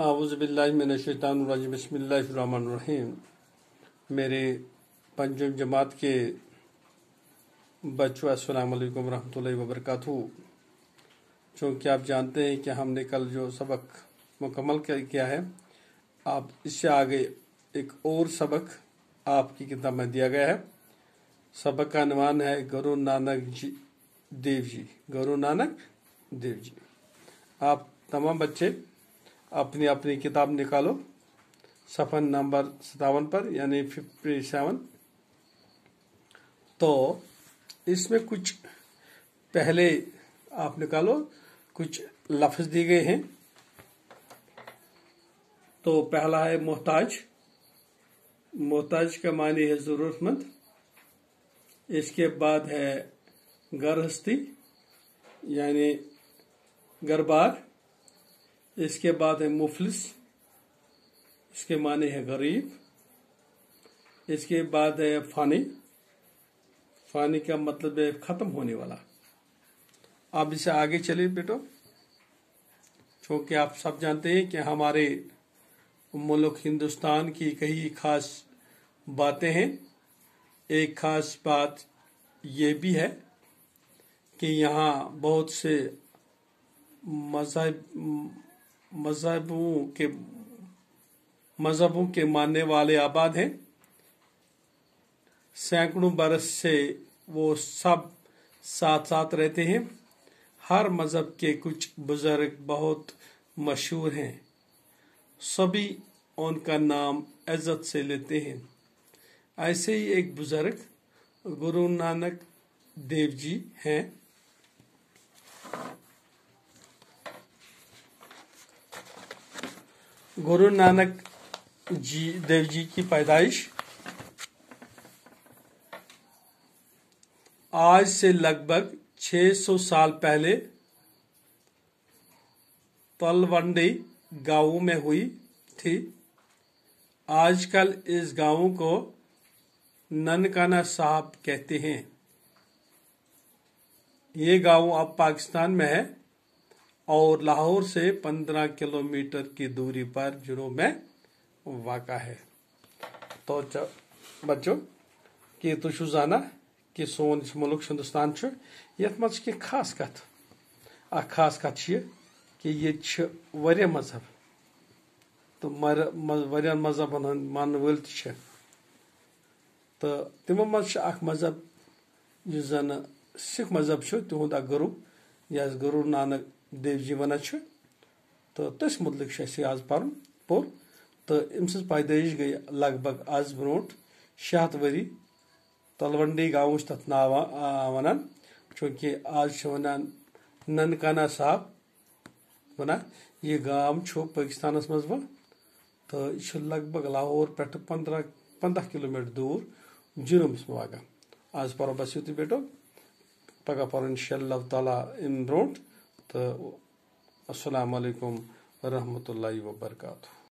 اعوذ باللہ من الشیطان الرجیم بسم اللہ الرحمن الرحیم۔ میرے پنجم جماعت کے بچوں السلام علیکم ورحمۃ اللہ وبرکاتہ۔ چونکہ آپ جانتے ہیں کہ ہم نے کل جو سبق مکمل کیا ہے، آپ اس سے آگے ایک اور سبق آپ کی کتاب میں دیا گیا ہے۔ سبق کا عنوان ہے گرو نانک دیو جی۔ گرو نانک دیو جی۔ آپ تمام بچے اپنی اپنی کتاب نکالو صفحہ نمبر 57 پر، یعنی 57۔ تو اس میں کچھ پہلے آپ نکالو، کچھ لفظ دی گئے ہیں۔ تو پہلا ہے محتاج۔ محتاج کا معنی ہے ضرورت مند۔ اس کے بعد ہے گرہستی یعنی گھر بار۔ اس کے بعد ہے مفلس، اس کے معنی ہے غریب۔ اس کے بعد ہے فانی۔ فانی کا مطلب ہے ختم ہونے والا۔ اب اسے آگے چلے بیٹو، چونکہ آپ سب جانتے ہیں کہ ہمارے ملک ہندوستان کی کئی خاص باتیں ہیں۔ ایک خاص بات یہ بھی ہے کہ یہاں بہت سے مذہبوں کے ماننے والے آباد ہیں۔ سینکڑوں برس سے وہ سب ساتھ ساتھ رہتے ہیں۔ ہر مذہب کے کچھ بزرگ بہت مشہور ہیں، سبھی ان کا نام عزت سے لیتے ہیں۔ ایسے ہی ایک بزرگ گرو نانک دیو جی ہیں۔ گرو نانک دیو جی کی پیدائش آج سے لگ بھگ 600 سال پہلے تلونڈی گاؤں میں ہوئی تھی۔ آج کل اس گاؤں کو ننکانہ صاحب کہتے ہیں۔ یہ گاؤں اب پاکستان میں ہے اور لاہور سے 15 کلومیٹر کی دوری پر جنوب میں واقع ہے۔ تو بچوں کہ تُہۍ چھِو زانان کہ سون ملک ہندوستان چھُ یتھ منٛز چھِ خاص کتھ اکھ خاص کتھ چھِ یہ کہ ییٚتہِ چھِ واریاہ مذہب تہٕ واریاہن مذہبن ہٕنٛدۍ مانن وٲلۍ تہِ چھِ، تہٕ تِمو منٛز چھُ اکھ مذہب یُس زن سکھ مذہب چھُ، تِہُنٛد اکھ گروٗ یس گرو نانک دیو جی ونان چھِ، تہٕ تٔتھۍ متعلق چھُ اَسہِ آز پرُن پوٚر۔ تہٕ أمۍ سٕنٛز پیدٲیش گٔیہِ لگ بگ آز برونٛٹھ 600 ؤری۔ تلونڈی گاؤں چھِ تتھ ناو ونان، چوٗنٛکہِ آز چھِ ونان ننکانہ صاحب ونان۔ یہِ گام چھُ پٲکِستانس منٛز وۄنۍ، تہٕ یہِ چھُ لگ بگ لاہور پٮ۪ٹھٕ 15 کلومیٹر دوٗر جنوٗبس منٛز واقع۔ آز پرو بس یُتُے بیٹو، پگہہ پرو انشاء اللہ تعالیٰ امہِ برونٛٹھ۔ تہٕ السلام علیکم ورحمۃ اللہ وبرکاتہ۔